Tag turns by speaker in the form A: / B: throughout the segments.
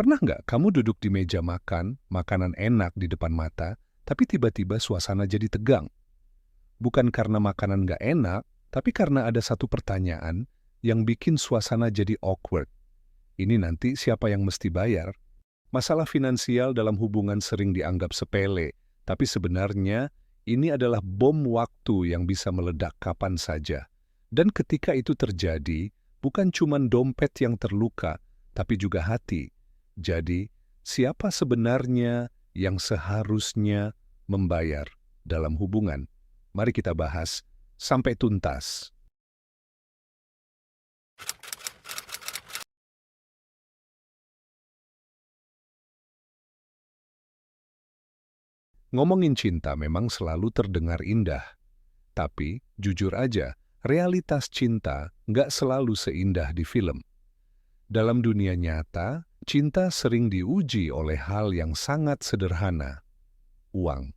A: Pernah nggak kamu duduk di meja makan, makanan enak di depan mata, tapi tiba-tiba suasana jadi tegang? Bukan karena makanan nggak enak, tapi karena ada satu pertanyaan yang bikin suasana jadi awkward. Ini nanti siapa yang mesti bayar? Masalah finansial dalam hubungan sering dianggap sepele, tapi sebenarnya ini adalah bom waktu yang bisa meledak kapan saja. Dan ketika itu terjadi, bukan cuma dompet yang terluka, tapi juga hati. Jadi, siapa sebenarnya yang seharusnya membayar dalam hubungan? Mari kita bahas sampai tuntas. Ngomongin cinta memang selalu terdengar indah, tapi jujur aja, realitas cinta nggak selalu seindah di film. Dalam dunia nyata, cinta sering diuji oleh hal yang sangat sederhana, uang.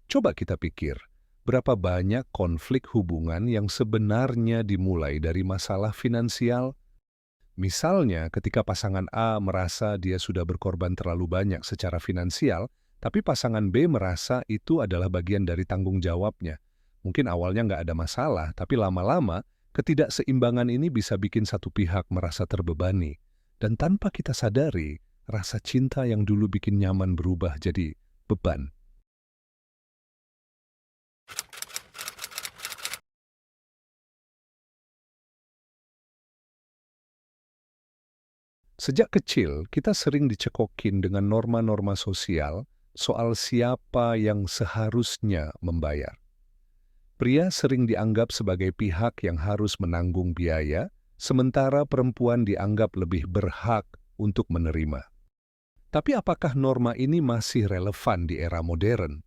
A: Coba kita pikir, berapa banyak konflik hubungan yang sebenarnya dimulai dari masalah finansial? Misalnya, ketika pasangan A merasa dia sudah berkorban terlalu banyak secara finansial, tapi pasangan B merasa itu adalah bagian dari tanggung jawabnya. Mungkin awalnya nggak ada masalah, tapi lama-lama ketidakseimbangan ini bisa bikin satu pihak merasa terbebani. Dan tanpa kita sadari, rasa cinta yang dulu bikin nyaman berubah jadi beban. Sejak kecil, kita sering dicekokin dengan norma-norma sosial soal siapa yang seharusnya membayar. Pria sering dianggap sebagai pihak yang harus menanggung biaya, sementara perempuan dianggap lebih berhak untuk menerima. Tapi apakah norma ini masih relevan di era modern?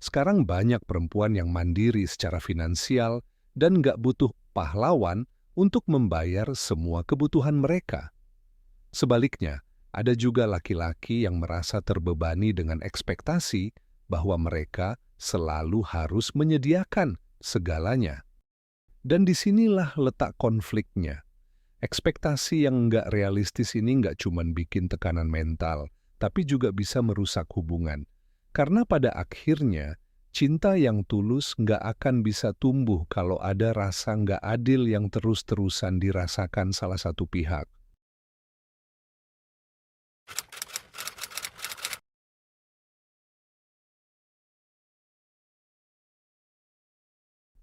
A: Sekarang banyak perempuan yang mandiri secara finansial dan nggak butuh pahlawan untuk membayar semua kebutuhan mereka. Sebaliknya, ada juga laki-laki yang merasa terbebani dengan ekspektasi bahwa mereka selalu harus menyediakan segalanya. Dan disinilah letak konfliknya. Ekspektasi yang nggak realistis ini nggak cuma bikin tekanan mental, tapi juga bisa merusak hubungan. Karena pada akhirnya, cinta yang tulus nggak akan bisa tumbuh kalau ada rasa nggak adil yang terus-terusan dirasakan salah satu pihak.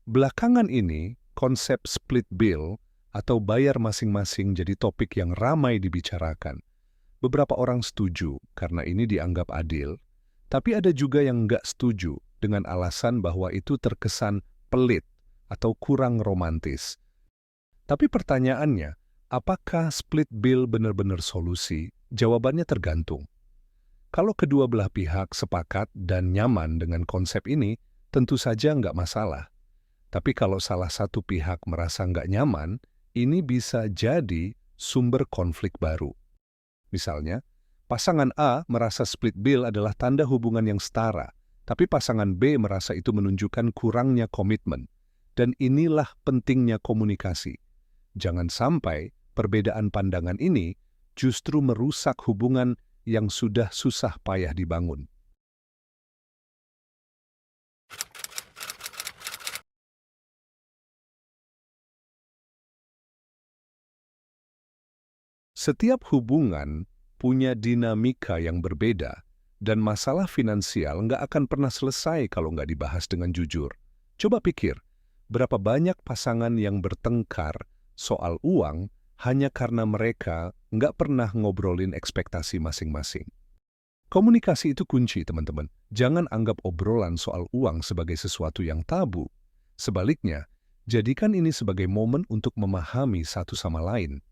A: Belakangan ini, konsep split bill atau bayar masing-masing jadi topik yang ramai dibicarakan. Beberapa orang setuju karena ini dianggap adil, tapi ada juga yang nggak setuju dengan alasan bahwa itu terkesan pelit atau kurang romantis. Tapi pertanyaannya, apakah split bill benar-benar solusi? Jawabannya tergantung. Kalau kedua belah pihak sepakat dan nyaman dengan konsep ini, tentu saja nggak masalah. Tapi kalau salah satu pihak merasa nggak nyaman, ini bisa jadi sumber konflik baru. Misalnya, pasangan A merasa split bill adalah tanda hubungan yang setara, tapi pasangan B merasa itu menunjukkan kurangnya komitmen. Dan inilah pentingnya komunikasi. Jangan sampai perbedaan pandangan ini justru merusak hubungan yang sudah susah payah dibangun. Setiap hubungan punya dinamika yang berbeda, dan masalah finansial nggak akan pernah selesai kalau nggak dibahas dengan jujur. Coba pikir, berapa banyak pasangan yang bertengkar soal uang hanya karena mereka nggak pernah ngobrolin ekspektasi masing-masing. Komunikasi itu kunci, teman-teman. Jangan anggap obrolan soal uang sebagai sesuatu yang tabu. Sebaliknya, jadikan ini sebagai momen untuk memahami satu sama lain.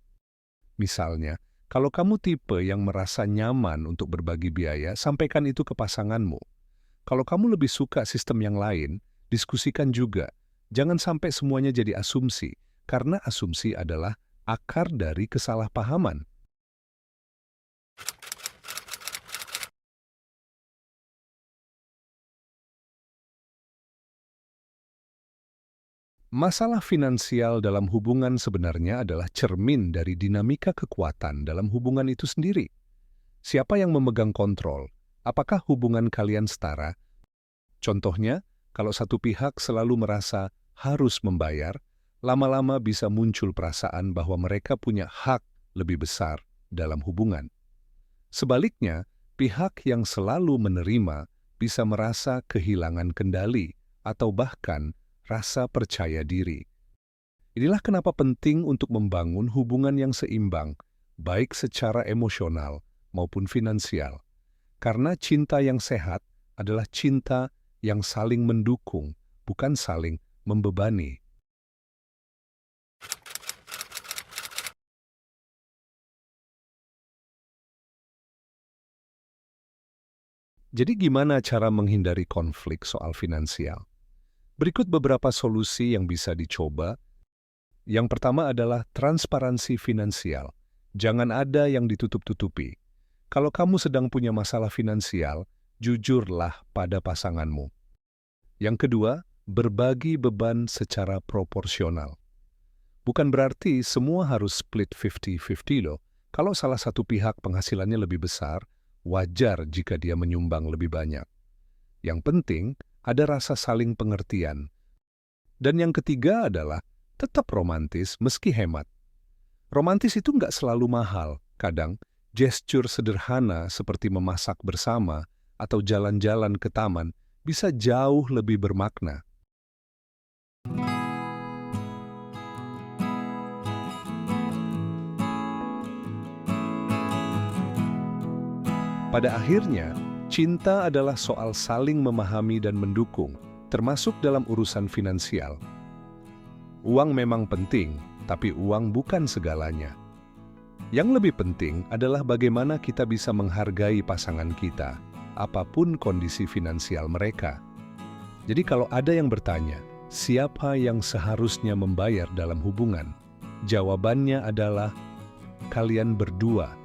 A: Misalnya, kalau kamu tipe yang merasa nyaman untuk berbagi biaya, sampaikan itu ke pasanganmu. Kalau kamu lebih suka sistem yang lain, diskusikan juga. Jangan sampai semuanya jadi asumsi, karena asumsi adalah akar dari kesalahpahaman. Masalah finansial dalam hubungan sebenarnya adalah cermin dari dinamika kekuatan dalam hubungan itu sendiri. Siapa yang memegang kontrol? Apakah hubungan kalian setara? Contohnya, kalau satu pihak selalu merasa harus membayar, lama-lama bisa muncul perasaan bahwa mereka punya hak lebih besar dalam hubungan. Sebaliknya, pihak yang selalu menerima bisa merasa kehilangan kendali atau bahkan rasa percaya diri. Inilah kenapa penting untuk membangun hubungan yang seimbang, baik secara emosional maupun finansial. Karena cinta yang sehat adalah cinta yang saling mendukung, bukan saling membebani. Jadi gimana cara menghindari konflik soal finansial? Berikut beberapa solusi yang bisa dicoba. Yang pertama adalah transparansi finansial. Jangan ada yang ditutup-tutupi. Kalau kamu sedang punya masalah finansial, jujurlah pada pasanganmu. Yang kedua, berbagi beban secara proporsional. Bukan berarti semua harus split 50-50 loh. Kalau salah satu pihak penghasilannya lebih besar, wajar jika dia menyumbang lebih banyak. Yang penting, ada rasa saling pengertian. Dan yang ketiga adalah tetap romantis meski hemat. Romantis itu nggak selalu mahal. Kadang, gestur sederhana seperti memasak bersama atau jalan-jalan ke taman bisa jauh lebih bermakna. Pada akhirnya, cinta adalah soal saling memahami dan mendukung, termasuk dalam urusan finansial. Uang memang penting, tapi uang bukan segalanya. Yang lebih penting adalah bagaimana kita bisa menghargai pasangan kita, apapun kondisi finansial mereka. Jadi kalau ada yang bertanya, siapa yang seharusnya membayar dalam hubungan? Jawabannya adalah kalian berdua.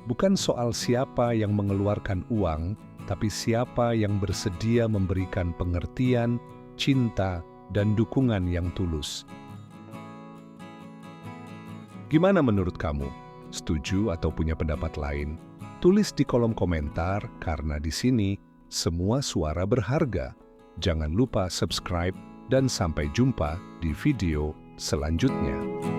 A: Bukan soal siapa yang mengeluarkan uang, tapi siapa yang bersedia memberikan pengertian, cinta, dan dukungan yang tulus. Gimana menurut kamu? Setuju atau punya pendapat lain? Tulis di kolom komentar karena di sini semua suara berharga. Jangan lupa subscribe dan sampai jumpa di video selanjutnya.